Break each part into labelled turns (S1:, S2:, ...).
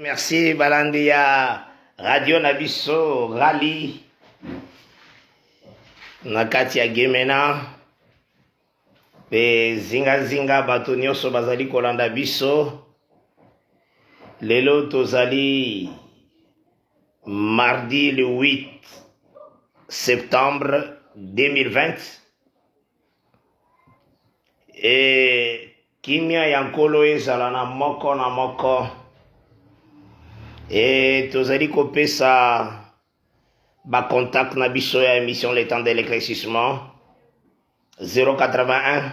S1: Merci Balandia Radio Nabiso Rally nakati ya Gemena pe zinga bato nyonso bazali kolanda biso lelo tozali mardi le 8 septembre 2020 et kimia ya nkolo ezala na moko na moko et tozali kopesa ba contact na biso ya émission Le Temps de l'éclaircissement 081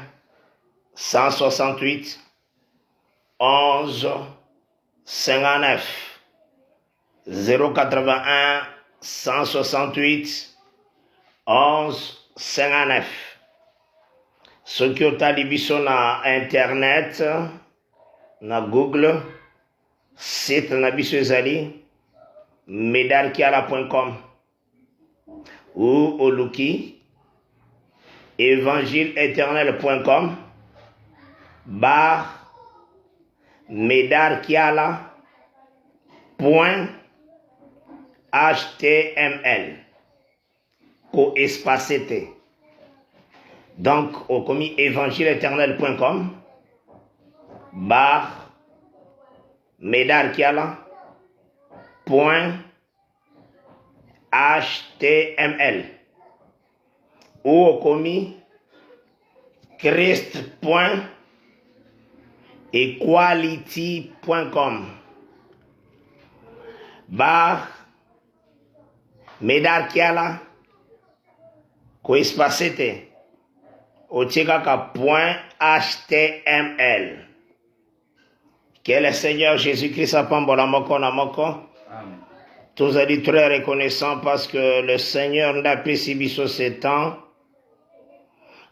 S1: 168 11 59 081 168 11 59. Soki otali biso na internet na Google site na biso ezali medarkiala.com ou oluki evangileeternel.com bar medarkiala.html ko espacete. Donc au commis evangileeternel.com bar medarkiala.html ou au commis christ.equality.com bar medarkiala ko espacete .html. Que le Seigneur Jésus-Christ apambola moko na moko. Tous allez très reconnaissants parce que le Seigneur n'a pas si biso ce temps.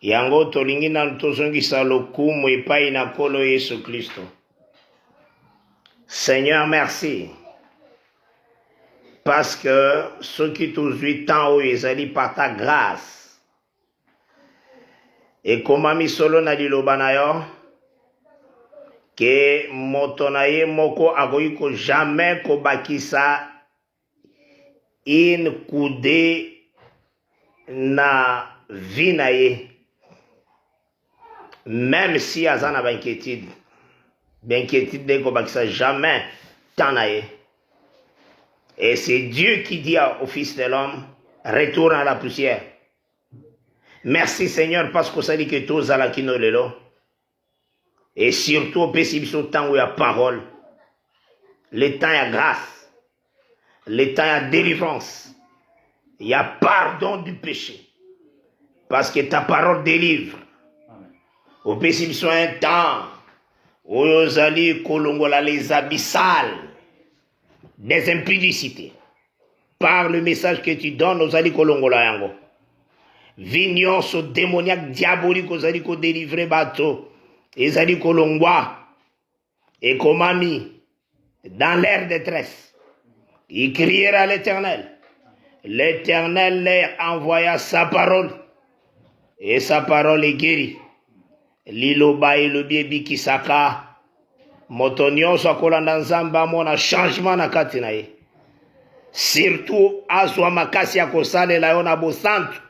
S1: Yango tolingi na tozongisa lokumu epai na kolo Yesu Kristo. Seigneur, merci. Parce que ceux qui tozui temps oyo ezali par ta grâce. Et komami solo na liloba na yo ke moto na ye moko akoki ko jamais kobakisa in kude na vie na ye, même si aza na bainquiétude de kobakisa jamais tant na ye. Et c'est Dieu qui dit au Fils de l'homme, retourne à la poussière. Merci Seigneur parce que ça dit que tous à la kino lelo. Et surtout au pécibiso temps où il y a parole. Le temps il y a grâce. Le temps il y a délivrance. Il y a pardon du péché. Parce que ta parole délivre. Au pécibiso un temps où ils allaient kolongola les abyssales des impudicités. Par le message que tu donnes aux ali kolongola yango. Vignon so démoniaque diabolique aux ali ko délivrer bateau. Ils ali kolongwa. Et komami dans leur détresse. Ils crièrent à l'Éternel. L'Éternel leur envoya sa parole. Et sa parole est guérie. Liloba et le biebi kisaka. Motonio so kolanda nzamba mona changement na katina ye. Surtout azwa makasi ya kosalela yo na bosantu.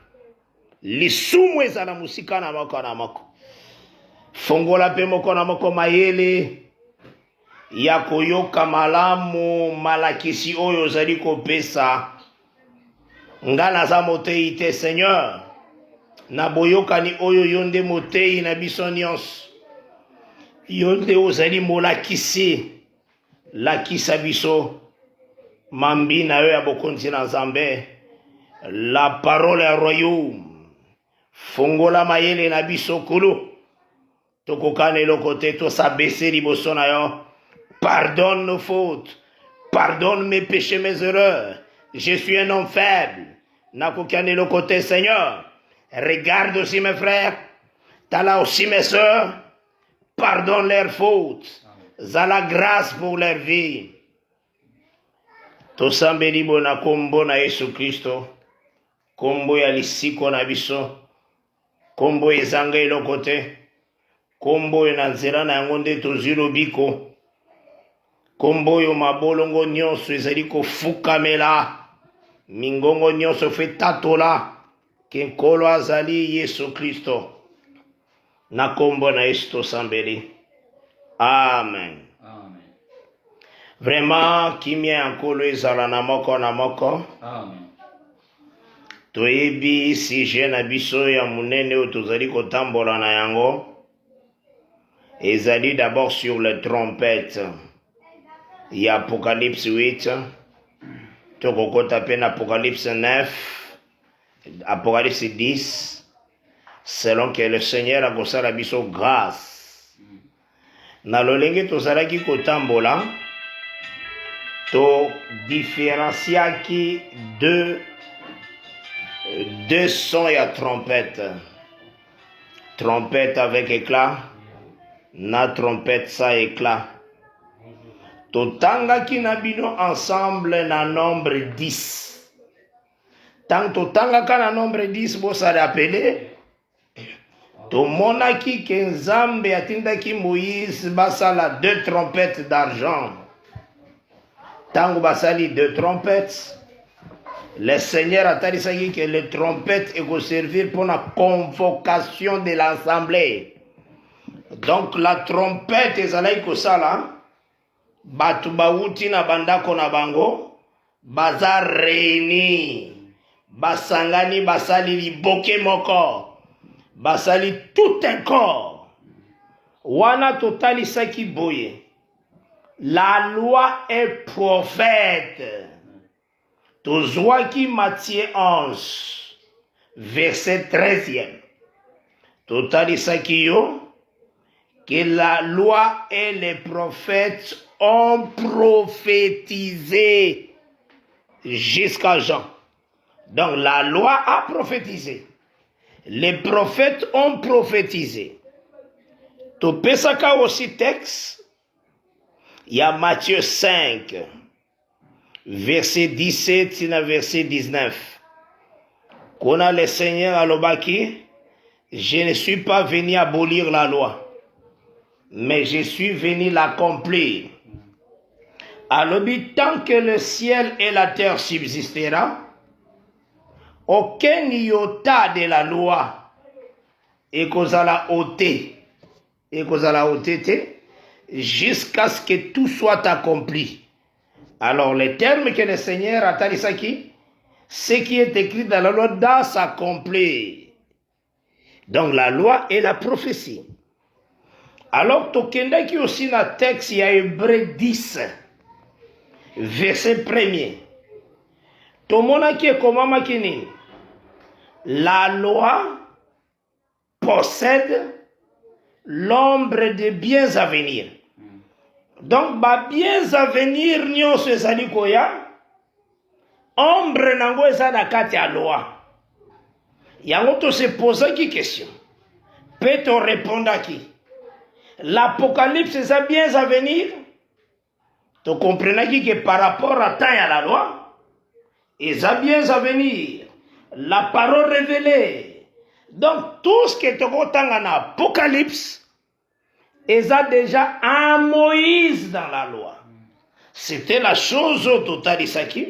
S1: Lisumu ezala musika na moko na moko. Fongola pe moko na moko mayele ya koyoka malamu malakisi oyo ozali kopesa. Nga naza motei te Seigneur. Na boyokani oyo yonde motei na biso nyonso. Yonde ozali molakisi lakisa biso mambina yo ya bokonzi na Nzambe. La parole ya royaume. Fongola mayele na biso kulu. Tokokane lokote to sabese liboso na yo. Pardonne nos fautes. Pardonne mes péchés, mes erreurs. Je suis un homme faible. Nakokane lokote Seigneur. Regarde aussi mes frères. T'as là aussi mes sœurs. Pardonne leurs fautes. Zala grâce pour leur vie. Tosambeli bona kombo na Yesu Kristo. Kombo ya lisiko na biso. Kombo ezanga eloko te. Kombo na nzela na yango nde tozwi lobiko. Kombo yo mabolongo nyonso ezali kofukamela. Mingongo nyonso fe tatola. Ke nkolo azali Yesu Kristo. Na kombo na Yesu tosambeli. Amen.
S2: Amen.
S1: Vraiment, kimia ya nkolo ezala na moko na moko.
S2: Amen.
S1: Toyebi sije na biso ya munene oyo tozali kotambola na yango. Ezali d'abord sur les trompettes. Il y a Apocalypse 8. Tokokota pe na Apocalypse 9. Apocalypse 10. Selon que le Seigneur a kosala biso grâce. Na lolenge tozalaki kotambola. To différenciaki deux sons ya trompette. Trompette avec éclat. Na trompette sans éclat. Totangaki na bino ensemble na nombre 10. Tant totangaka na nombre 10, bo sa rappele. Tomonaki ke Nzambe atindaki Moïse basala 2 trompettes d'argent. Tango basali 2 trompettes. Le Seigneur a dit que les trompettes vont servir pour la convocation de l'assemblée. Donc la trompette ezalaki kosala batu bauti na bandako na bango baza réuni basangani basali liboke moko basali tout un corps wana totalisaki boye la loi est prophète. Tozwaki Matthieu 11 verset 13e. Totalisaki yo que la loi et les prophètes ont prophétisé jusqu'à Jean. Donc la loi a prophétisé. Les prophètes ont prophétisé. Topesaka aussi texte. Il y a Matthieu 5, verset 17 et verset 19. Qu'on a le Seigneur à l'obaki, je ne suis pas venu abolir la loi, mais je suis venu l'accomplir. Alors, tant que le ciel et la terre subsistera, aucun iota de la loi et kozala ôté, jusqu'à ce que tout soit accompli. Alors, les termes que le Seigneur a talisaki, ce qui est écrit dans la loi doit s'accomplir. Donc, la loi et la prophétie. Alors, tokendaki aussi na texte, il y a Hébreu 10, verset 1er. Tomonaki komama kini. La loi possède l'ombre des biens à venir. Donc, ba biens à venir nyonso ezali koya, ombre nango eza na kati ya loi. Yango to se posaki question. Peut on répondre à qui? L'Apocalypse, c'est ça bien à venir. Tu comprends que par rapport à temps à la loi, et ça bien à venir. La parole révélée. Donc tout ce que tu as dans l'Apocalypse, et ça déjà en Moïse dans la loi. C'était la chose au total isaki.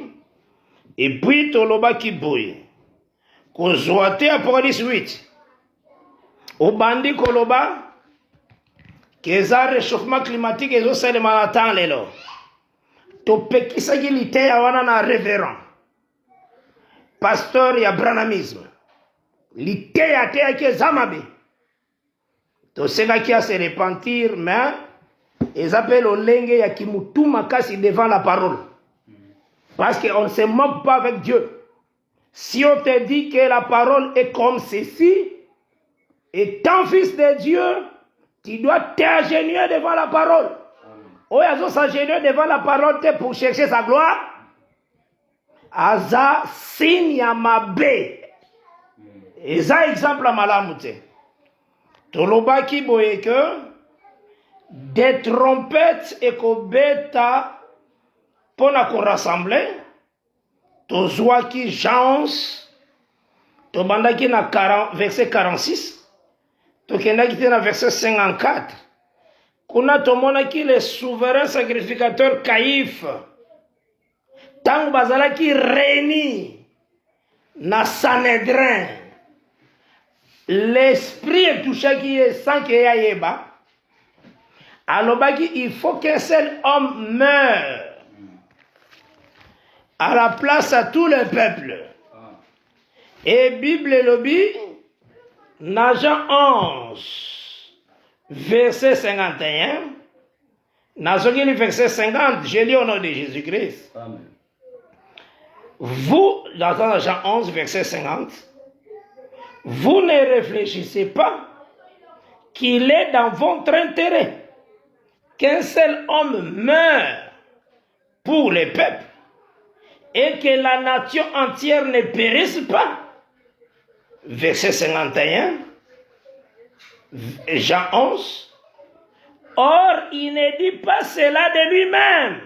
S1: Et puis toloba ki boye. Kozwate Apocalypse 8. Au bandi koloba. Keza réchauffement climatique et ça le malatan lelo. To pekisaki lite ya wana na révérend. Pasteur ya branamisme. Lite ya te ya zamabe. To senga ki a se repentir mais ils appellent au lenge ya kimutu makasi devant la parole. Parce qu'on ne se moque pas avec Dieu. Si on te dit que la parole est comme ceci, étant fils de Dieu, tu dois t'agenouiller devant la parole. Oh, ils ont s'agenouiller devant la parole pour chercher sa gloire. Aza signe à ma baie. Et ça, exemple à malamute. Toloba ki boye que des trompettes et kobeta pour na ko rassembler. Tozwa ki Jean, tobanda ki na verset 46. Tokenda ki na verset 54. kuna tomonaki le souverain sacrificateur Caïphe tant bazalaki réuni na Sanhédrin, l'esprit etouchaki ye sans que ya yeba, alobaki il faut qu'un seul homme meure à la place à tout le peuple. Et Bible lobi dans Jean 11 verset 51, dans le verset 50, je lis au nom de Jésus-Christ. Vous, dans Jean 11 verset 50, vous ne réfléchissez pas qu'il est dans votre intérêt qu'un seul homme meure pour le peuple et que la nation entière ne périsse pas. Verset 51, Jean 11. Or, il ne dit pas cela de lui-même,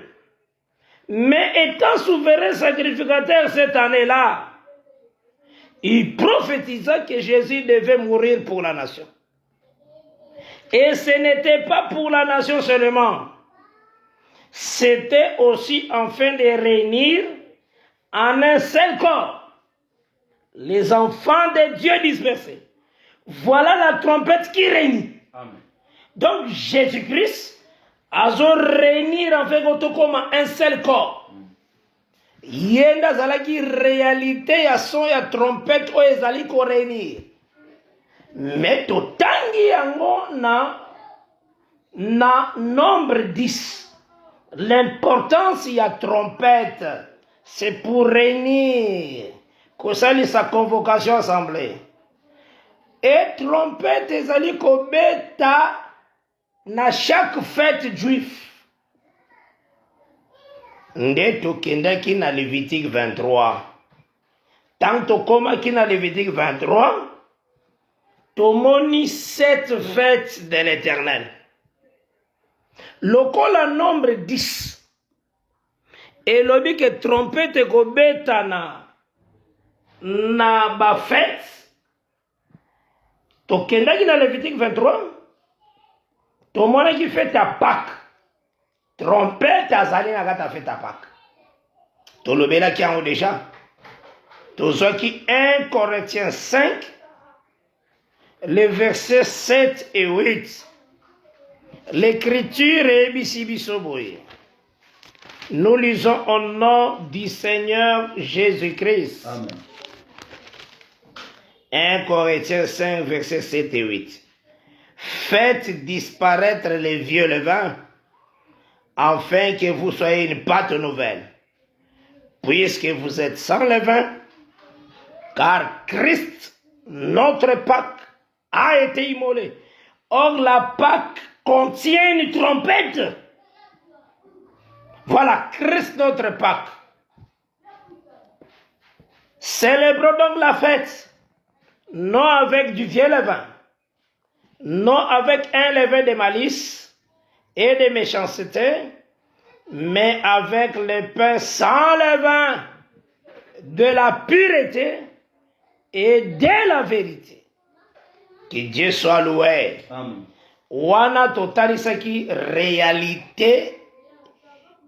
S1: mais étant souverain sacrificateur cette année-là, il prophétisa que Jésus devait mourir pour la nation. Et ce n'était pas pour la nation seulement, c'était aussi afin de réunir en un seul corps les enfants de Dieu dispersés. Voilà la trompette qui réunit. Amen. Donc Jésus-Christ a réunir en fait comme un seul corps. Yenda zalaki réalité ya son ya trompette o ezali ko réunir. Mais totangi yango na nombre 10. L'importance ya trompette, c'est pour réunir. Que ça sa convocation assemblée. Et trompette ezali ko beta na chaque fête juif. Nde tokendaki na Lévitique 23. Tant tokomaki na Lévitique 23, tomoni 7 fêtes de l'Éternel. Lokola nombre 10. Et lobi que trompette ko beta na ba fête. Tokendaki na Lévitique 23. Tomona qui fait ta Pâques. Trompette azali na kata fait ta Pâques. Tolobela ki ango déjà. Tozoki 1 Corinthiens 5, les versets 7 et 8. L'écriture est bisibisoboye. Nous lisons au nom du Seigneur Jésus-Christ. Amen. 1 Corinthiens 5, versets 7 et 8. Faites disparaître les vieux levains, afin que vous soyez une pâte nouvelle, puisque vous êtes sans levain, car Christ, notre Pâque, a été immolé. Or, la Pâque contient une trompette. Voilà, Christ, notre Pâque. Célébrons donc la fête, non avec du vieux levain, non avec un levain de malice et de méchanceté, mais avec le pain sans levain, de la pureté et de la vérité. Que Dieu soit loué. Amen. Wana totalisaki réalité.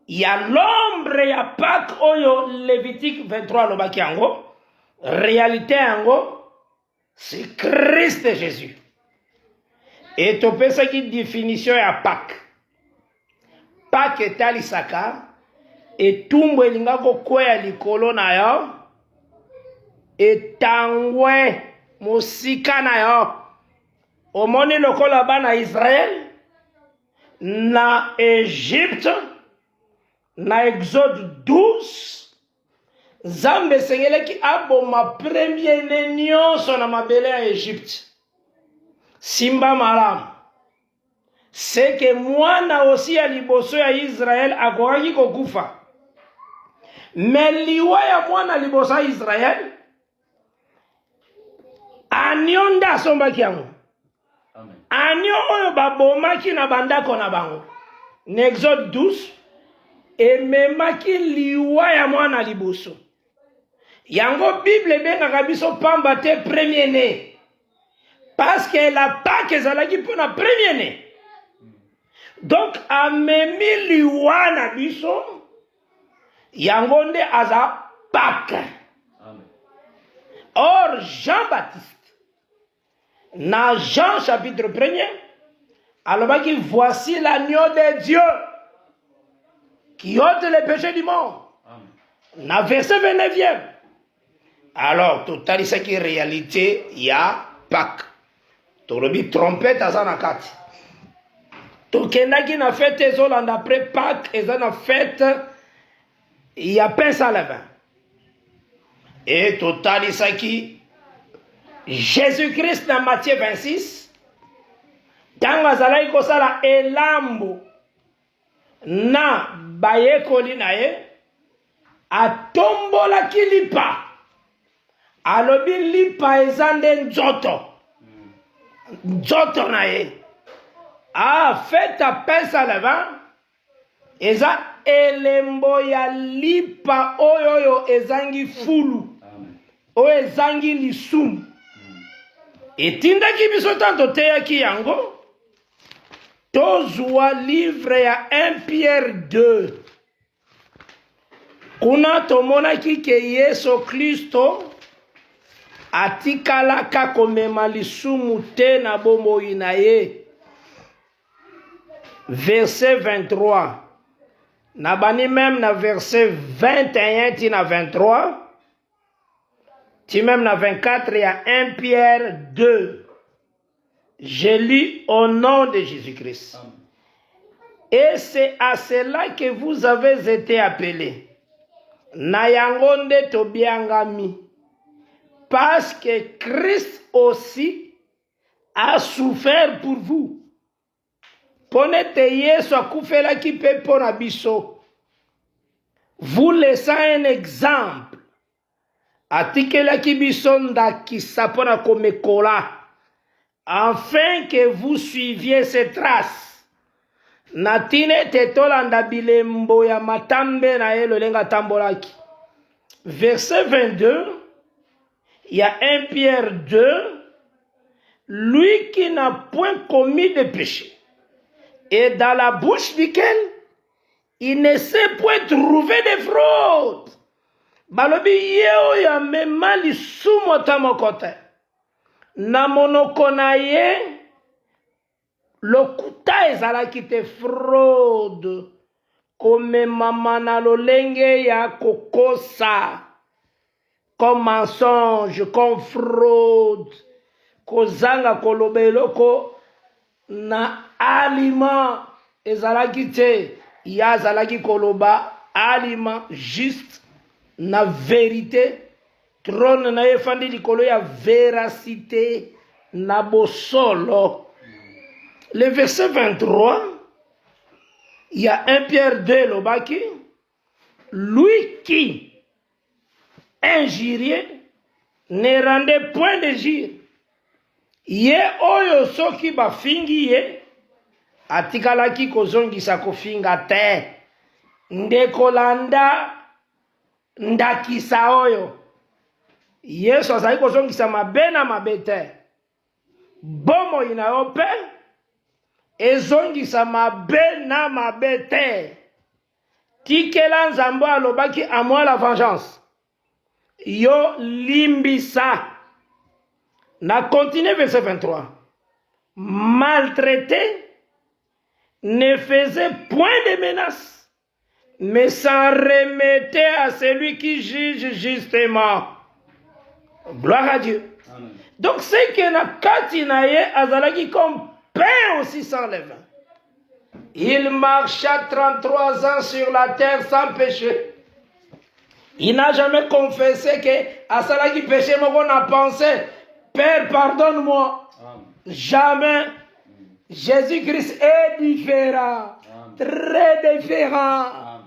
S1: Il y a l'ombre, il y a Pâques, oyo Lévitique 23 lobaki ango. Réalité ango, c'est Christ Jésus. Et tu peux ça qui définition à Pâques. Pâques est alisaka et tumbo elinga ko kwea likolo na yo et tangwe musika na yo. Omoni lokola bana Israël na Égypte na Exode 12 Zambe sengele ki aboma premier nyonso na mabele ya Égypte. Simba malam. C'est que mwana aussi ya liboso ya Israël akokaki kokufa. Mais liwa ya mwana liboso ya Israël anionda asombaki yango. Anio oyo babomaki na bandako na bango. Exode 12 ememaki liwa ya mwana liboso. Yango Bible bengaka biso pamba te premier né. Parce que la Pâque ezalaki pour la premier né. Donc, amemi liwa na biso, yango nde aza Pâques. Or, Jean-Baptiste, dans Jean chapitre 1er, alors qu'il voici l'agneau de Dieu qui ôte les péchés du monde. Dans verset 29e. Alors, tout à l'heure, qui réalité, il y a Pâques. Tu as trompette à Zanakati. Tokendaki na fête ezoland après Pâques, et na fête, il y a pain sans levain. Et total isaki, Jésus-Christ dans Matthieu 26, dans azalaki kosala elambo na bayekoli na ye, atombolaki lipa, alobi lipa eza nde nzoto, nzoto na ye. Fête à pain sans levain, eza elembo ya lipa oyoyo ezangi fulu, oyo ezangi lisumu. Etindaki biso tanto teyaki yango, tozwa livre ya 1 Pierre 2. Kuna tomonaki ke Yesu Kristo atikalaka komema lisumu te na bomoi na ye. Verset 23. Nabani même na verset 21 tina 23. Ti même na 24, il y a 1 Pierre 2. Je lis au nom de Jésus-Christ. Et c'est à cela que vous avez été appelés. Nayangonde tobiangami. Parce que Christ aussi a souffert pour vous. Ponete Yesu akufela ki pe pona biso. Vous laissant un exemple. Atikela ki biso ndakisa pona komekola. Afin que vous suiviez ses traces. Natine tetolanda bilembo ya matambe na ye lolenga tambolaki. Verset 22. Il y a 1 Pierre 2. Lui qui n'a point commis de péché. Et dans la bouche duquel il ne sait point trouver de fraude. Balobi yeo ya mema lisumu tamokote. Na monoko na ye lokuta ezalaki te fraude. Kome mama na lolenge ya kokosa. Comme mensonge, comme fraude. Kozanga kolobeloko na aliment ezalaki te, ya zalaki koloba aliment juste na vérité, trône na efandi likolo ya véracité na bosolo. Le verset 23, il y a 1 Pierre 2 lobaki, lui qui injuriait ne rendait point de gire. Ye oyo soki bafingi ye atikalaki kozongisa kofinga te ndekolanda ndakisa oyo Yesu azali kozongisa mabe na mabe te bomoi na yo pe ezongisa mabe na mabe te tikela nzambe alobaki à moi la vengeance yo limbisa. Na continue verset 23. Maltraité, ne faisait point de menaces, mais s'en remettait à celui qui juge justement. Gloire à Dieu. Amen. Donc c'est que na katinaye azalaki comme pain aussi sans levain. Il marcha 33 ans sur la terre sans péché. Il n'a jamais confessé que asalaki péché moko na pensé. Père, pardonne-moi. Jamais. Jésus-Christ est différent. Amen. Très différent. Amen.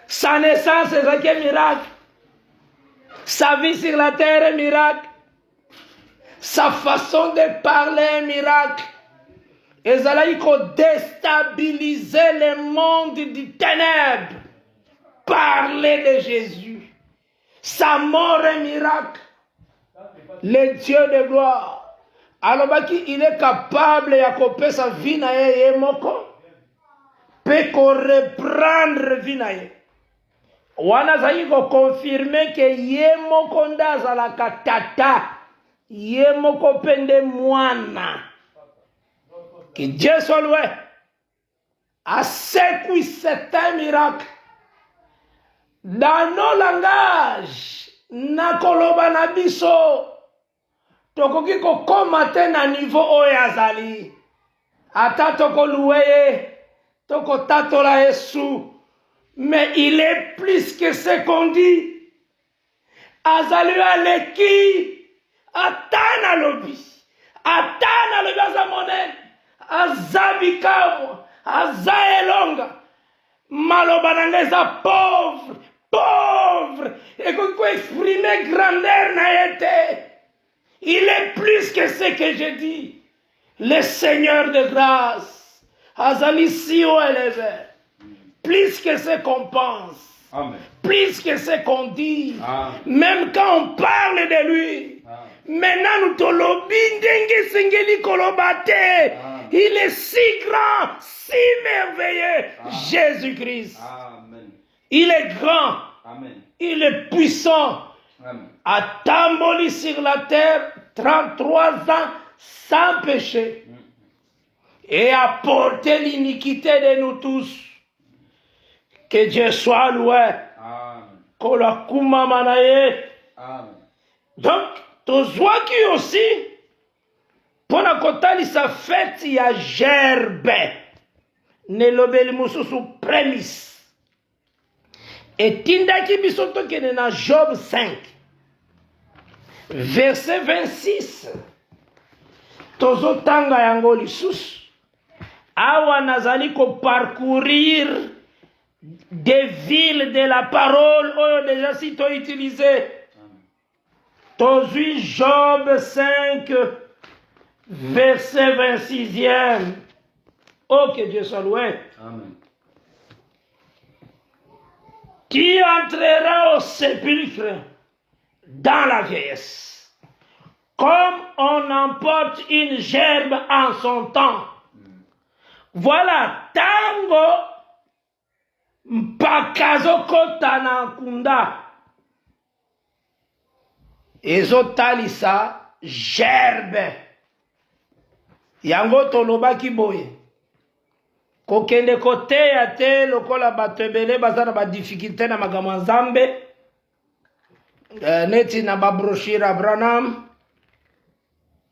S1: Sa naissance est un miracle. Sa vie sur la terre est un miracle. Sa façon de parler est un miracle. Et ça a déstabiliser le monde du ténèbre. Parler de Jésus. Sa mort est un miracle. Le Dieu de gloire. Alors il est capable de couper sa vie na ye moko.
S2: peut reprendre vie na ye. Wana zali ko confirmer que ye moko nde azalaka tata, ye moko pende mwana. Que Dieu soit loué. A secoué certains miracles. Dans nos langages, na koloba na biso, tokoki ko komate na niveau oyo azali. Ata toko loué ye, toko tatola Yesu. Mais il est plus que ce qu'on dit. Azali aleki, atana lobi, azamonen, azabikamu, azaelonga, malobanangeza pauvre, et qu'on peut exprimer grandeur naïté. Il est plus que ce que j'ai dit. Le Seigneur de grâce, azali si haut élevé. Plus que ce qu'on pense. Amen. Plus que ce qu'on dit. Amen. Même quand on parle de lui. Amen. Maintenant nous tolobi ndenge singeli kolobate. Il est si grand, si merveilleux. Jésus-Christ. Il est grand. Amen. Il est puissant. Amen. A tamboli sur la terre 33 ans sans péché. Et a porté l'iniquité de nous tous. Que Dieu soit loué. Amen. Donc, tozwa qui aussi, pour la kotali sa fête, il y a gerbe. Ne lobeli mususu prémisse. Et tindaki bisoto kene na Job 5, verset 26. Tozo tanga yango lisusu. Awa nazali ko parcourir des villes de la parole, oh, déjà si tu as utilisé. Tozui Job 5, verset 26e. Oh, que Dieu soit loué. Amen. Qui entrera au sépulcre dans la vieillesse, comme on emporte une gerbe en son temps. Voilà, tango mpakazo kota na nkunda ezotalisa gerbe yango tolobaki boye kokende koteya te lokola bato ebele baza na badifficulté na makambo ya Nzambe neti na babrochire ya Branham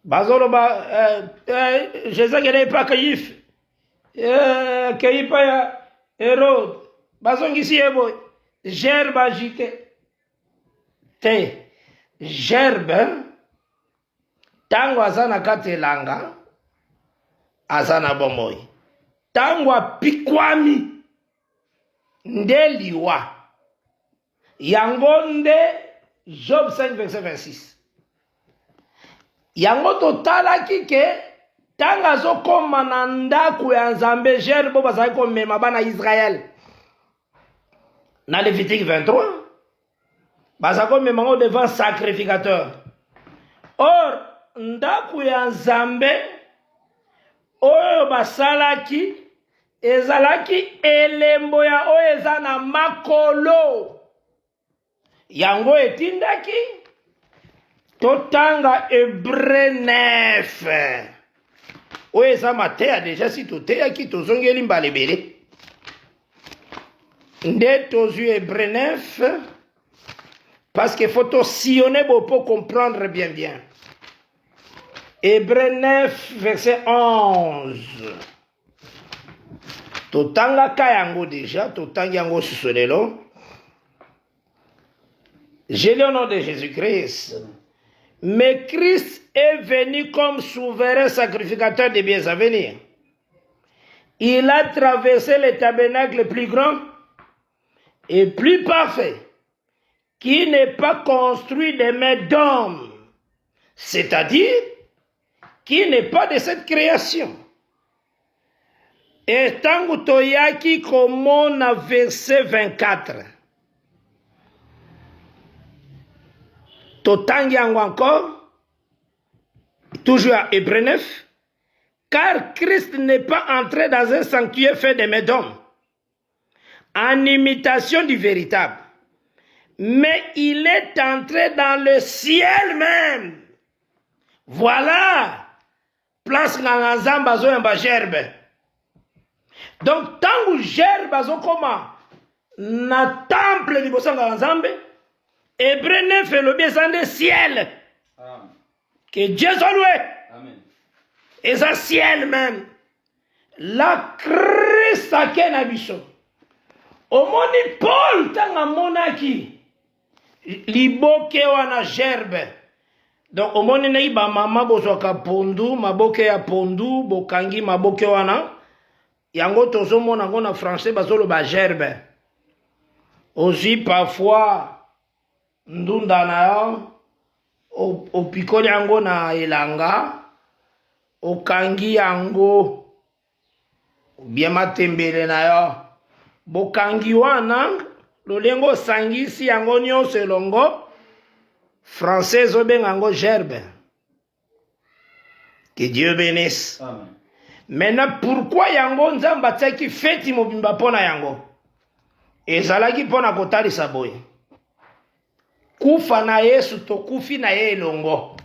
S2: bazoloba Jésus akende pa Kayife Kayipa ya Herode bazongisi ye boye gerbe agite te gerbe tango aza na kati elanga aza na bomoi tango apikwami nde liwa yango nde Job 5 verset 26 yango totalaki ke tango azokoma na ndako ya Nzambe gerbe bazali komema bana Israel na Lévitique 23 bazali komema ngo devant sacrificateur. Or ndako ya Nzambe oyo basalaki ezalaki elembo ya oyo eza na makolo yango etindaki totanga Hébreu 9 oyo eza mateya deja si toteyaki tozongeli mbala ebele nde tozwi Hébreu 9 parce qu'il faut sillonner pour comprendre bien. Hébreu 9, verset 11. Totanga kayango déjà, totanga yango susolelo. Je lis au nom de Jésus-Christ. Mais Christ est venu comme souverain sacrificateur des biens à venir. Il a traversé le tabernacle plus grand et plus parfait, qui n'est pas construit de mains d'hommes, c'est-à-dire qui n'est pas de cette création. Et tango toyaki komona verset 24. Totangi yango encore, toujours à Hébreu 9, car Christ n'est pas entré dans un sanctuaire fait de mains d'hommes, en imitation du véritable. Mais il est entré dans le ciel même. Voilà. Place na nzamba zo yamba gerbe. Donc tangu gerbe zo koma na temple liboso nga nzambe, Hébreu 9 et le bien de ciel. Amen. Que Dieu soit loué. Amen. Et ça ciel même. La Christ a ken abiso. Omoni Paul tanga monaki. Liboke wana gerbe. Donc omoni na iba mama bozoka pondu, maboke ya pondu, bokangi maboke wana. Yango tozo mona ngo na français bazolo ba gerbe. Aussi parfois ndunda na yo opikoli yango na elanga, okangi yango bien matembele na yo. Bokangi wana lolengo sangisi yango nyonso elongo. Français obengango gerbe. Que Dieu bénisse. Amen. Maintenant, pourquoi yango nzamba tsaki feti mobimba pona yango? Ezalaki pona kotalisa boye. Kufa na Yesu to kufi na ye elongo.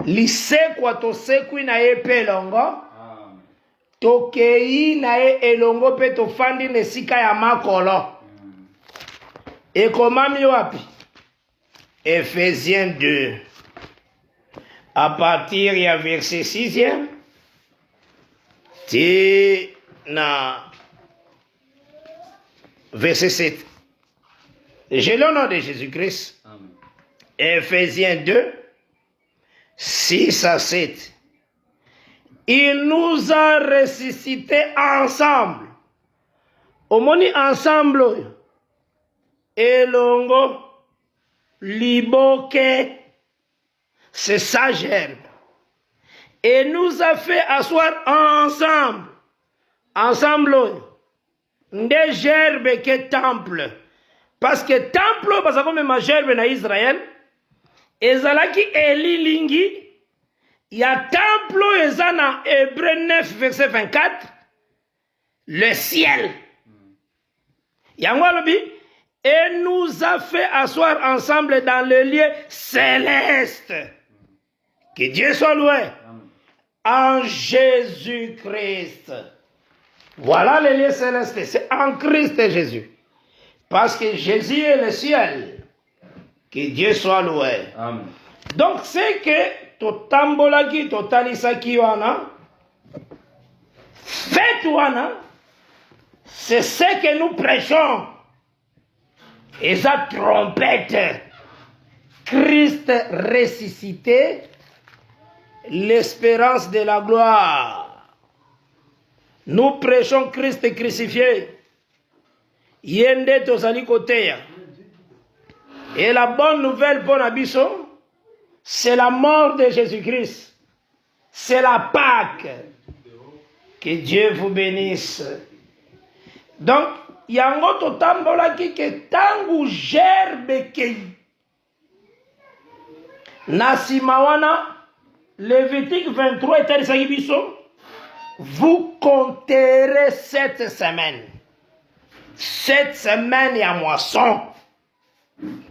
S2: Lisekwa to sekwi na ye pe elongo. Tokei na ye elongo pe to fandi nesika ya makolo. Ekomami wapi? Ephésiens 2. À partir du verset 6e. Na verset 7. J'ai le nom de Jésus-Christ. Ephésiens 2, 6 à 7. Il nous a ressuscités ensemble. Omoni ensemble. Elongo, liboke, c'est sa gerbe. Et nous a fait asseoir ensemble. Ensemble. Des gerbes que temple. Parce que temple, parce que même gerbe na Israël, ezalaki elilingi, ya temple ezana Hébreu 9 verset 24, le ciel. Yangwalobi, et nous a fait asseoir ensemble dans le lieu céleste. Que Dieu soit loué. En Jésus-Christ. Voilà le lieu céleste. C'est en Christ Jésus. Parce que Jésus est le ciel. Que Dieu soit loué. Amen. Donc c'est que totambolaki, totalisaki wana, faites wana, c'est ce que nous prêchons. Et sa trompette, Christ ressuscité, l'espérance de la gloire. Nous prêchons Christ crucifié. Yende tozali koteya. Et la bonne nouvelle pour Abisso, c'est la mort de Jésus-Christ. C'est la Pâque. Que Dieu vous bénisse. Donc, yango totambola ki ke tangu gerbe ke nasimawana Lévitique 23 et biso, vous compterez cette semaine. Cette semaine ya moisson.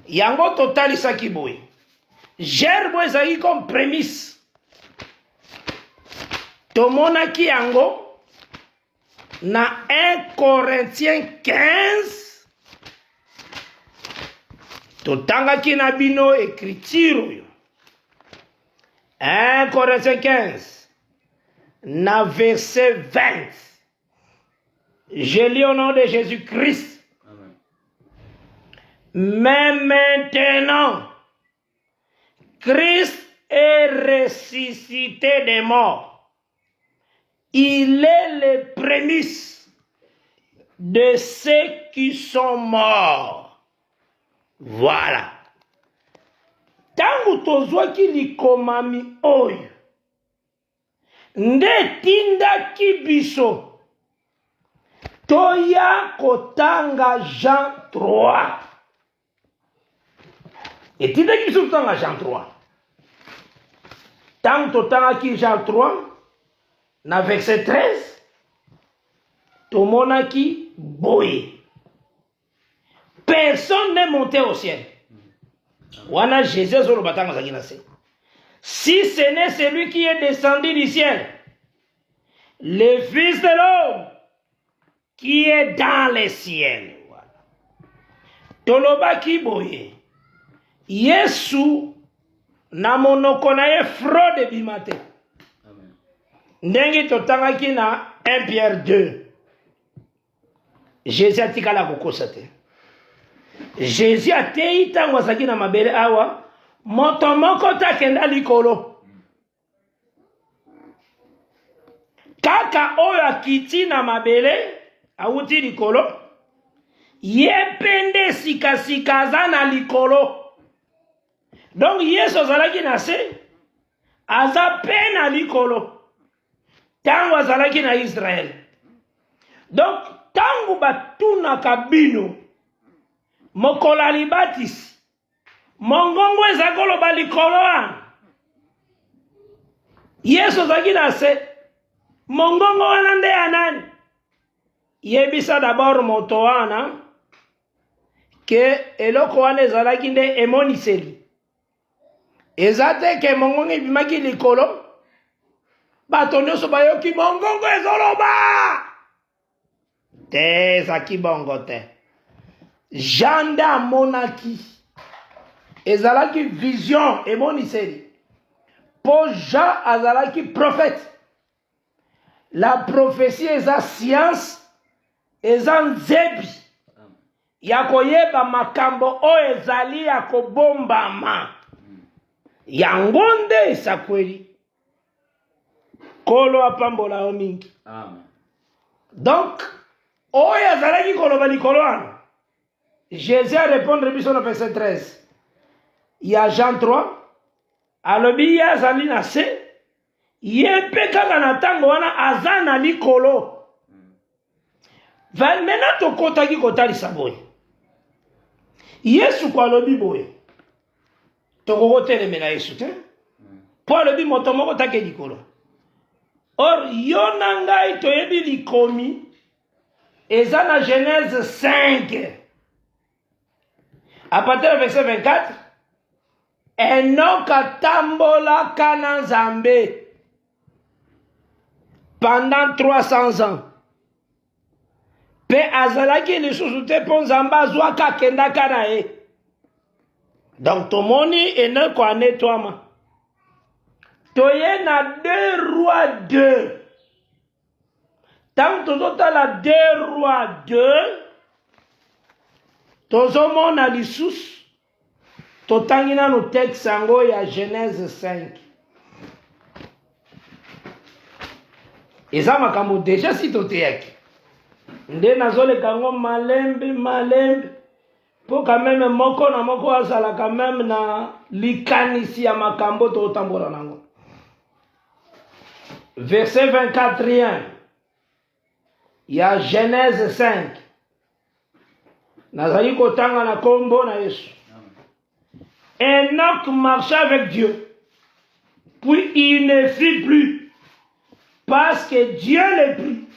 S2: Yango totali sakiboui. Gerbe ezali comme prémisse. Tomonaki yango na 1 Corinthiens 15. Totangaki na bino écriture. 1 Corinthiens 15. Na verset 20. Je lis au nom de Jésus-Christ. Amen. Mais maintenant, Christ est ressuscité des morts. Il est le prémices de ceux qui sont morts. Voilà. Tangu tozwaki likomami oyo, nde tindaki biso toya kotanga Jean 3. Et tindaki biso totanga Jean 3. Tangu totangaki Jean 3, na verset 13, tomonaki boy. Personne n'est monté au ciel. Wana Jésus si ce n'est celui qui est descendu du ciel, le Fils de l'homme qui est dans les ciels. Voilà. Tolobaki boye. Yesu na monoko na ye fraude bimate. Ndenge totangaki na 1 Pierre 2. Jésus atikala kokosa te. Jésus atei tango azaki na mabele awa moto moko takenda likolo. Kaka oyo akiti na mabele awuti likolo ye pende sikasika aza na likolo. Donc Yesu azalaki na se aza pe na likolo tango azalaki na Israel. Donc tango batunaka bino mokola libatisi mongongo eza koloba likolo wana Yesu azalaki na se mongongo wana nde ya nani? Yebisa d'abord moto wana ke eloko wana ezalaki nde emoniseli. Eza te ke mongongo ebimaki likolo bato nyonso bayoki mongongo ezoloba te, ezaki bongo te. Jean nde amonaki ezalaki vision emoniseli po Jean azalaki prophète. La prophétie eza science eza nzebi ya koyeba makambo oyo ezali ya kobombama yango nde esakweli. Kolo apambola yo mingi. Donc oyo azalaki koloba likolo wana Jésus a répondre biso na verset 13. Il y a Jean 3 alobi ye azali na se ye mpe kaka na ntango wana aza na likolo. Maintenant tokotaki kotalisa boye Yesu kwa alobi boye tokokotelemela Yesu te po alobi moto moko take likolo. Or yo na ngai toyebi likomi eza na Genèse 5 à partir du verset 24. Enoch atambolaka na Nzambe pendant 300 ans. Pe azalaki lisusu te po Nzambe azwaka akendaka na ye. Donc tomoni Enoch anetwama. Toye na 2 rois 2. Tant tozotala 2 rois 2 tozomona lisusu totangi nanu texte yango ya Genèse 5. Eza makambo déjà si toteyaki nde nazoleka ngo malembe po quand même moko na moko azala quand même na likanisi ya makambo totambola nango. Verset 24 ya Genèse 5 nazali kotanga na kombo na Yesu. Enoch marchait avec Dieu, puis il ne fit plus, parce que Dieu le prit.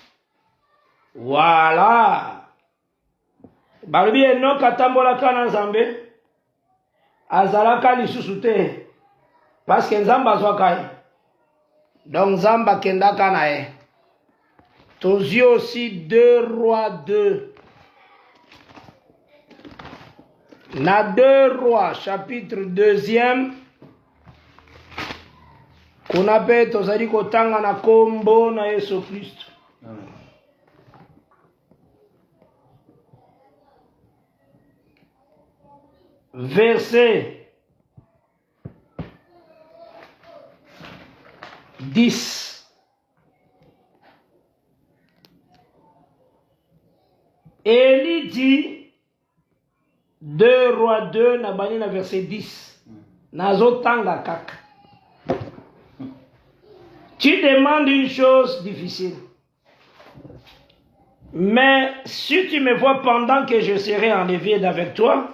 S2: Voilà. Balobi Enoch atambolaka na Nzambe, azalaka lisusu te, parce que Nzambe azwaka ye. Donc Nzambe akendaka na ye. Tozi aussi 2 rois 2. Na 2 rois, chapitre 2e, kuna pe tozali kotanga na kombo na Yesu Kristo. Verset 10. Élie dit 2 rois 2 na bani na verset 10. Nazotanga kaka. Tu demandes une chose difficile. Mais si tu me vois pendant que je serai enlevé avec toi,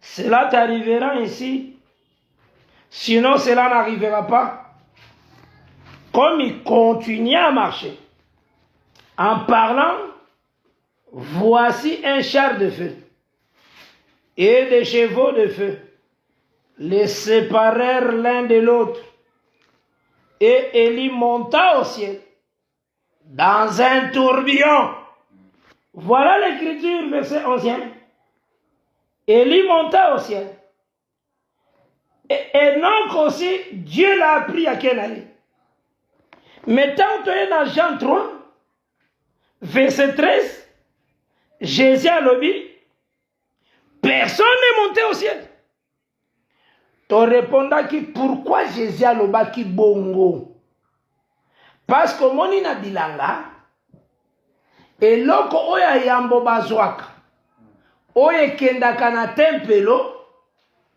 S2: cela t'arrivera ainsi. Sinon, cela n'arrivera pas. Comme il continuait à marcher, en parlant, voici un char de feu et des chevaux de feu. Les séparèrent l'un de l'autre. Et Élie monta au ciel dans un tourbillon. Voilà l'écriture, verset 11e. Élie monta au ciel. Et Enoch aussi, Dieu l'a appris à quelle année? Mais tant que dans Jean 3, verset 13, Jésus a lobby, personne n'est monté au ciel. Tu répondras que pourquoi Jésus a lobaki bongo? Parce que moni na bilanga, eloko oya yambo bazwaka, oye kendaka na tempelo,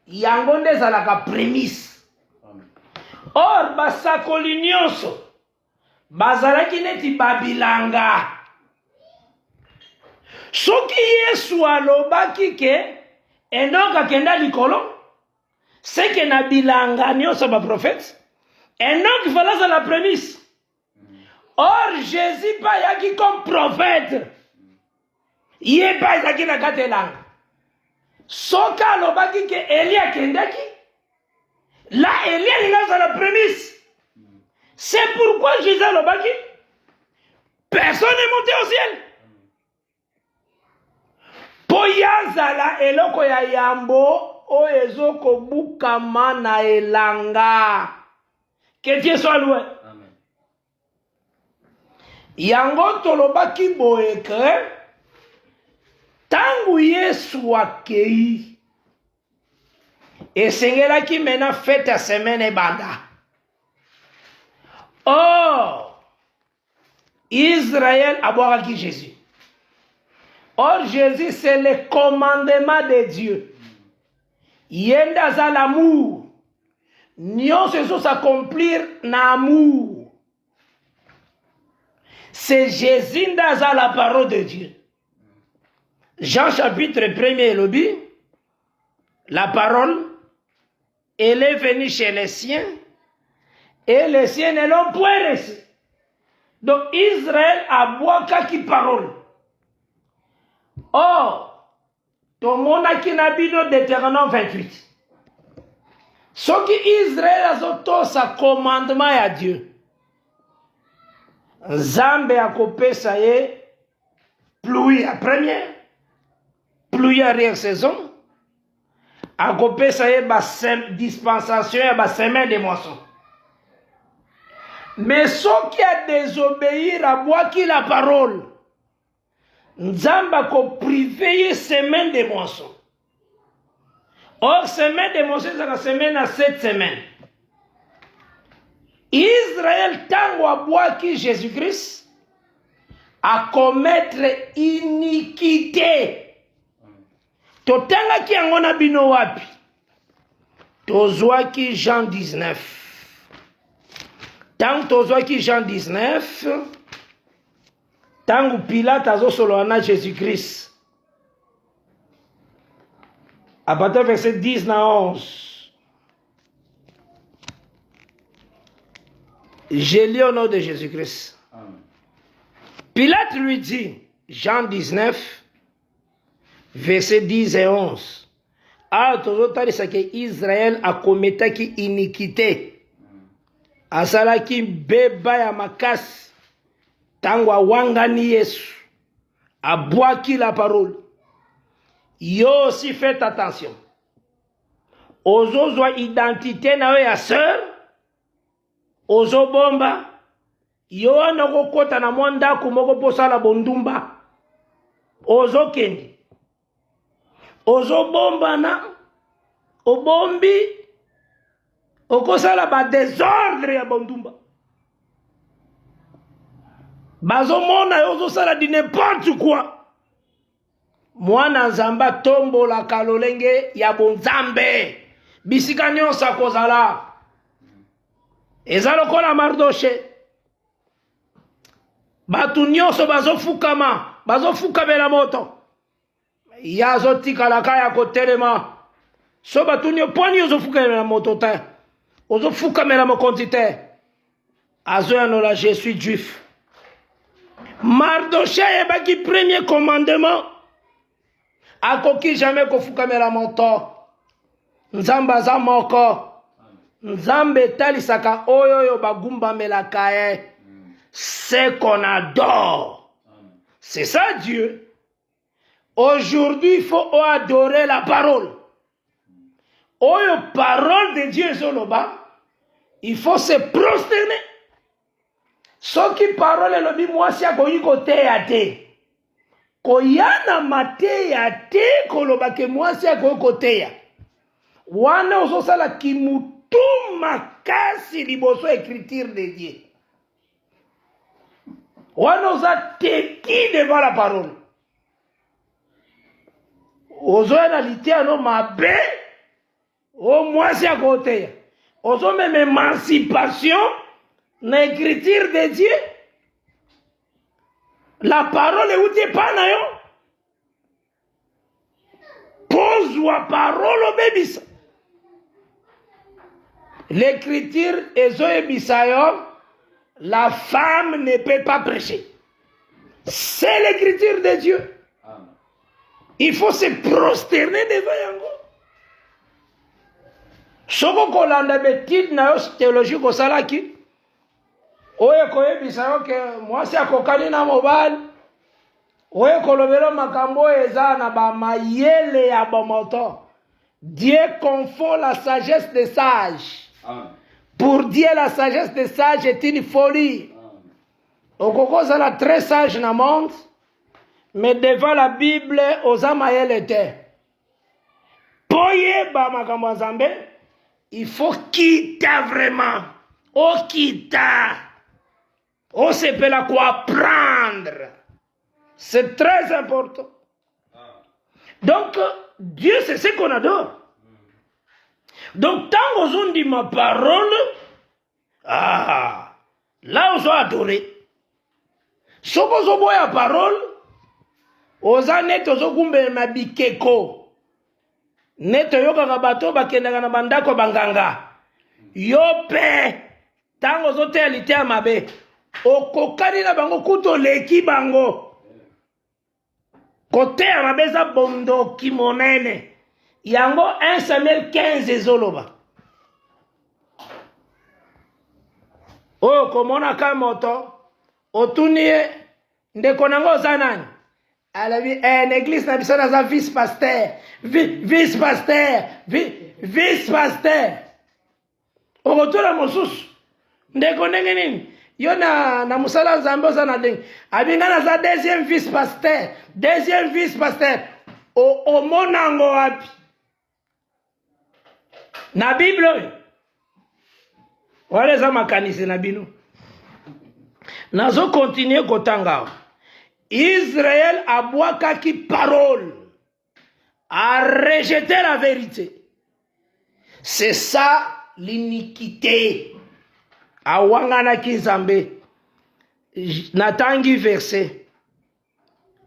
S2: yango nde ezalaka prémisse. Or basakoli nyonso bazalaki neti babilanga. Soki Yesu alobaki ke Enoch akenda likolo, c'est que na bilanga nyonso ba prophète, Enoch fallait la prémisse. Or Jésus pas yaki comme prophète. Yé pas yaki na katelanga. Soka alobaki ke Élie akendaki, là Élie il a la prémisse. C'est pourquoi Jésus alobaki, personne n'est monté au ciel. Poyazala eloko ya yambo o ezoko bukama na elanga. Que Dieu soit loué. Amen. Yango tolobaki boeke tangu Yesu akei esengelaki mena fête ya semaine banda. Or Israël abwakaki Jésus. Or Jésus c'est le commandement de Dieu. Yenda za l'amour. Nyon se sont s'accomplir na amour. C'est Jésus dans la parole de Dieu. Jean chapitre 1er lobby, la parole, elle est venue chez les siens et les siens ne l'ont point reçu. Donc Israël a boaka qui parole. Or, tout le monde a qui n'habite Deutéronome 28. Ce qui Israël a sauté sa commandement à Dieu. Zambe a coupé ça y est, pluie à première, pluie à arrière saison, a coupé ça y est, dispensation et semaine de moisson. Mais ceux qui a désobéi à boire qui la parole, Nzamba ko privé semaine de moisson. Or, semaine de moisson, c'est la semaine à 7 semaines. Israël, tango a boire qui Jésus-Christ, à commettre iniquité. Totanga ki angona bino wapi. Tozwa ki Jean 19. Tant tozwa ki Jean 19, tant Pilate a solana Jésus-Christ. À partir du verset 10 à 11. J'ai lu au nom de Jésus-Christ. Pilate lui dit, Jean 19, verset 10 et 11. Ah, c'est que Israël a commis qui iniquité. Asalaki beba ya makasi. Tangwa wangani Yesu. Abwaki la parole. Yo aussi faites attention. Ozo zwa identité na ya sœur. Ozo bomba. Yo anoko kota na mwanda kumoko posala bondumba. Ozo kendi. Ozo bomba na. Obombi. Okosala ba désordre ya bondumba. Bazomona yozo sala di n'importe quoi. Mwana nzamba tombo la kalolenge ya bonzambe. Bisika nyonso akozala. Eza lokola Mardoche. Batu nyonso bazofukama. Bazofukamela moto. Yazo tikalaka ya kotelema. So batu nyonso poni yozofukamela moto te. Ozofukamela mokonzi te. Azo yanola je suis juif. Mardoché ebaki premier commandement. Akoki jamais kofukamela moto. Nzamba za moko. Nzambe talisaka oyo bagumba melakae. C'est qu'on adore. C'est ça Dieu. Aujourd'hui, il faut adorer la parole. Oyo parole de Dieu zoloba. Il faut se prosterner. Ce qui parole lobi mwasi akoyi koteya te. Koyana mateya te koloba ke mwasi akoyi koteya. Wana ososala kimutu makasi liboso écriture de Dieu. Wana osa teki devant la parole. Ozoya litea no mabe. O mwasi akoteya. Ozo même émancipation na écriture de Dieu. La parole est où tu pas na yo. Pose la parole au bébis. L'écriture est zo la femme ne peut pas prêcher. C'est l'écriture de Dieu. Il faut se prosterner devant yango. Soko kolanda betide na yo théologie ko salaki. Oye koyebisa yo ke mwasi akokani na mobali. Oye kolobela makambo eza na ba mayele ya bomoto. Dieu confond la sagesse des sages. Amen. Pour Dieu la sagesse des sages est une folie. Okokoza la très sage na monde. Mais devant la Bible oza mayele était. Poye ba makambo nzambe. Il faut quitter vraiment. Oh, quitter. Oh, c'est pour la quoi apprendre. C'est très important. Donc, Dieu, c'est ce qu'on adore. Donc, tant qu'on dit ma parole, là, on doit adorer. Si on voit la parole, on a net, on a ma bikeko. Neto yoka kabato bakendaka na bandako banganga. Yope tango zote alite amabe. Okokani na bango kuto leki bango. Kote amabe za bondo kimonene. Yango 1 Samuel 15 ezoloba. Oh komona kamoto. Otunie ndeko nango zanani. Alors, l'église n'a pas besoin vice-pasteur. Vice-pasteur. Vice-pasteur. Au retour à mon sous. Ndeko nengeni. Yo na musala zambo sana ding. Abinga na deuxième vice-pasteur. Deuxième vice-pasteur. O monango api. Na Bible. Wale za makanisi na bino. Nazo continuer kotanga. Israël a boakaki parole, a rejeté la vérité. C'est ça l'iniquité. A wangana kizambe. Natangi verset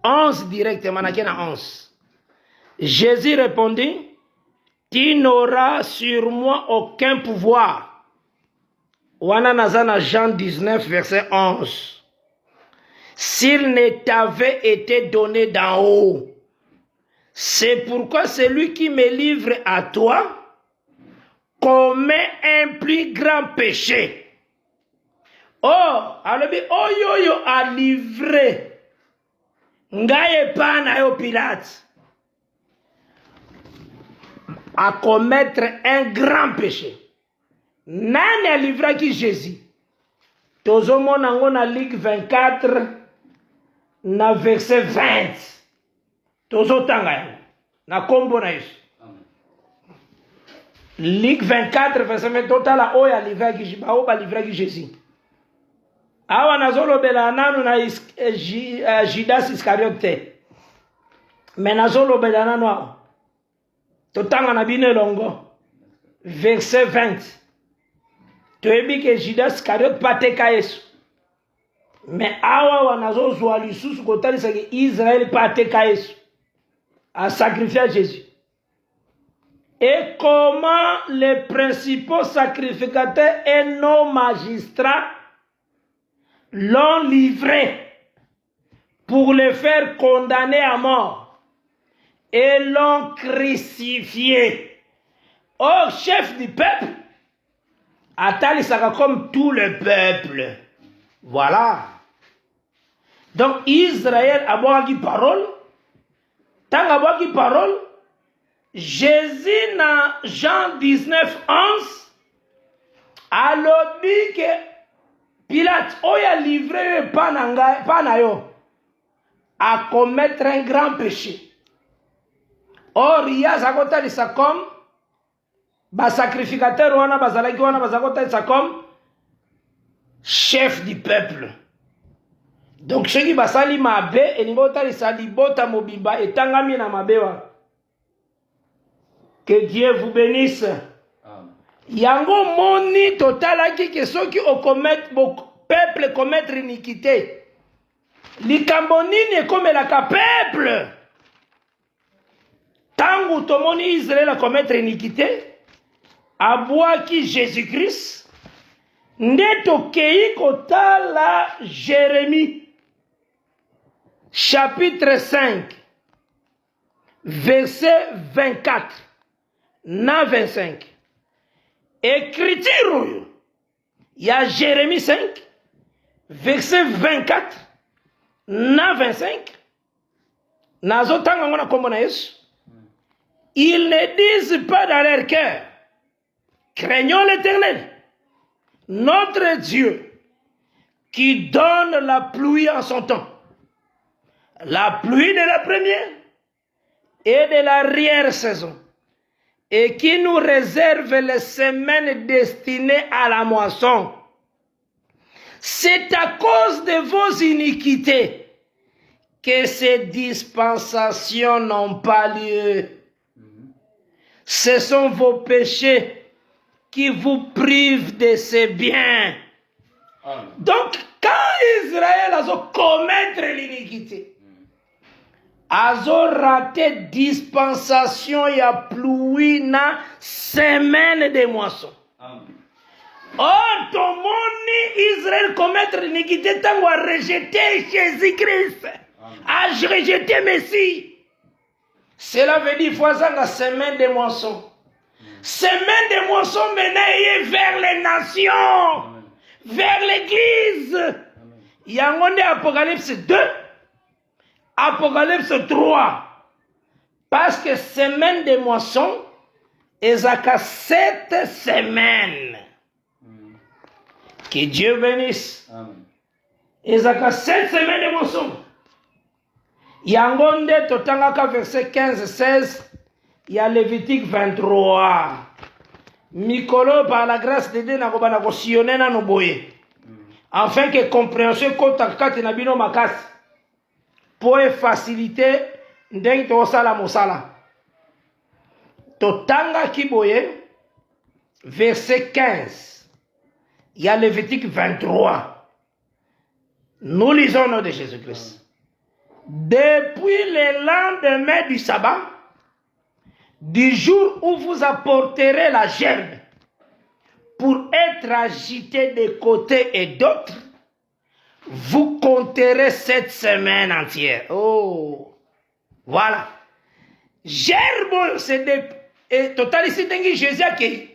S2: 11 directement, nakena 11. Jésus répondit, tu n'auras sur moi aucun pouvoir. Wana nazana Jean 19 verset 11. S'il ne t'avait été donné d'en haut, c'est pourquoi celui qui me livre à toi commet un plus grand péché. Oh, alors oyo a livré ngaye pana yo Pilate à commettre un grand péché. Nani a livré qui Jésus? Tozomo nango na Luc 24 na verset 20. Tozotanga na kombo na Yesu. Luc 24 verset 20 totala oya livré qui livré qui Jésus. Awa nazolobela nanu na Judas Iscariote. Mais nazolobela nanu awa. Totanga na bino longo. Verset 20. Tu as dit que Judas Iscariote pateka Yesu. Mais awa wanazo zwa lisusu kotali saki Israël pateka Yesu. A sacrifié à Jésus. Et comment les principaux sacrificateurs et nos magistrats l'ont livré pour le faire condamner à mort. Et l'ont crucifié. Or, chef du peuple, atalisaka comme tout le peuple. Voilà. Donc, Israël a boagi parole. Tant a boagi parole, Jésus dans Jean 19, 11, a dit que Pilate a livré Panayo à commettre un grand péché. Or, il y a ça comme sacrificateur wana bazalaki wana bazakota comme chef du peuple. Donc ceux qui basali mabe elingota lisali bota mobimba etangami na mabewa. Que Dieu vous bénisse. Amen. Yango moni totalaki que ceux qui commettent peuple commettre iniquité. Likambo nini comme la peuple. Tangu tomoni Israël a commettre iniquité. Abouaki Jésus-Christ, ndeto kei kotala Jérémie, chapitre 5, verset 24, na 25. Écriture, il y a Jérémie 5, verset 24, na 25. Nazotanga ngona komona Yesu. Ils ne disent pas dans leur cœur, craignons l'Éternel, notre Dieu, qui donne la pluie en son temps, la pluie de la première et de l'arrière-saison, et qui nous réserve les semaines destinées à la moisson. C'est à cause de vos iniquités que ces dispensations n'ont pas lieu. Ce sont vos péchés qui vous prive de ses biens. Amen. Donc, quand Israël a commettre l'iniquité, a raté dispensation y a pluie na semaine de moisson. Or, ton monde Israël commettre l'iniquité, tant a rejeté Jésus-Christ, a rejeté Messie. Cela veut dire qu'il faut la semaine de moisson. Semaine de moisson maintenant vers les nations, amen, vers l'église. Il y a un Apocalypse 2, Apocalypse 3. Parce que semaine de moisson, il y a 7 semaines. Amen. Que Dieu bénisse. Il y a 7 semaines de moisson. Il y a un Totangaka verset 15-16. Il y a Lévitique 23. Mikolo, par la grâce de Dieu, n'a pas sillonné na noboye. Afin que compréhension kontakati na bino makas pour faciliter ndenge to sala mosala. Totanga kiboye verset 15. Il y a Lévitique 23. Nous lisons au nom de Jésus-Christ. Depuis le lendemain du sabbat, du jour où vous apporterez la gerbe pour être agité de côté et d'autre, vous compterez 7 semaines entières. Oh, voilà. Gerbe, c'est de total ici, Jésus a qui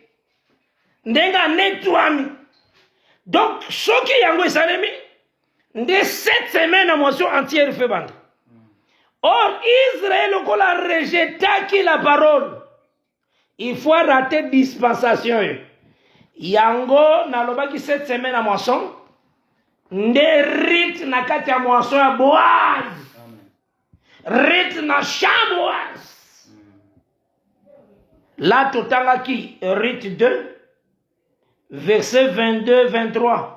S2: ndenga nettoami. Donc, ce qui est en Salemi, de 7 semaines à moisson entière fait bande. Or, Israël, on a rejeté qui la parole. Il faut rater dispensation. Yango, naloba qui 7 semaines à moisson, ne rite na kati à moisson à Boaz. Rite na chamoise. Là, totanga qui, rite 2, verset 22-23.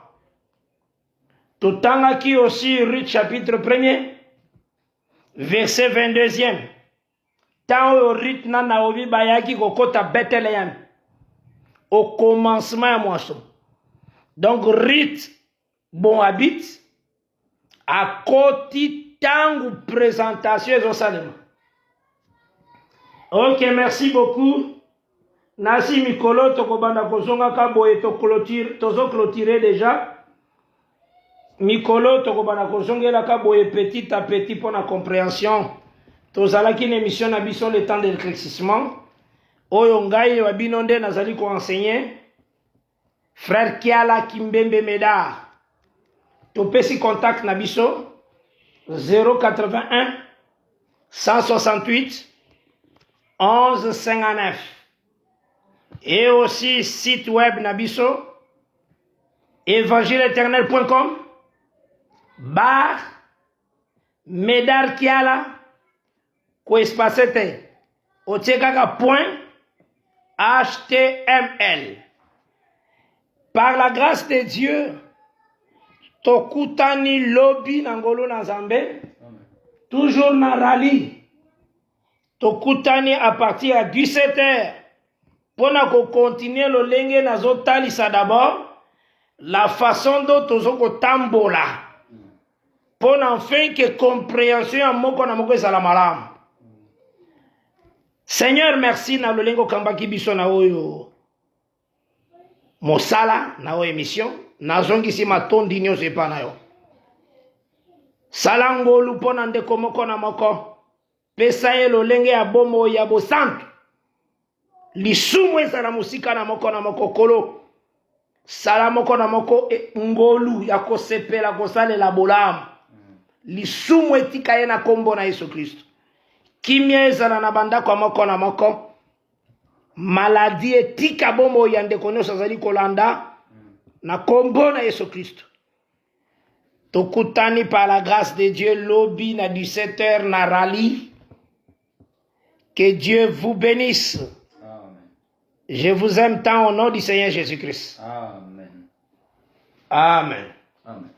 S2: Totanga qui aussi, rite chapitre 1er, verset 22e. Tant au rite na Naomi bayaki kokota Bethléem. Au commencement à moisson. Donc, rite bon habite à côté tangu présentation au Salem. Ok, merci beaucoup. Nasi Mikolo, tokobanda kozonga kabo et to clôturer déjà. mikolo tokobana kozongelaka boye petit à petit pour la compréhension. Tozalaki une émission na biso le temps de l'éclaircissement. Oyo ngai wabino nde nazali ko enseigner. Frère Kiala Kimbembe Médard. Topesi contact na biso 081 168 11 59. Et aussi site web nabiso évangile-éternel.com bar Médard Kiala ko espacete otiekaka point HTML. Par la grâce de Dieu, tokutani lobby nangolo na Zambé, toujours na rallye. Tokutani à partir à 17h. Pour continuer le lenge nazo talisa d'abord la façon dont tozoko tambola. Pour enfin que compréhension moko na moko ezala malamu. Seigneur, merci na lolengo kambaki biso na oyo. Mosala na o émission nazongisi matondi nyonso epa na yo. Sala ngolu pona ndeko moko na moko. Pesa ye lolenge ya bomo ya bosantu. Lisumu ezala musika na moko kolo. Sala moko na moko ngolu ya kosepela kosalela bolamu. Lisumu etika ye na kombo na Yesu Kristo. Kimia ezala na bandako ya moko na moko. Maladie etika bomo ya ndeko nyonso azali kolanda na kombo na Yesu Kristo. Tokutani par la grâce de Dieu lobby na 17h na rallye. Que Dieu vous bénisse.
S3: Amen.
S2: Je vous aime tant au nom du Seigneur Jésus-Christ.
S3: Amen.
S2: Amen.
S3: Amen.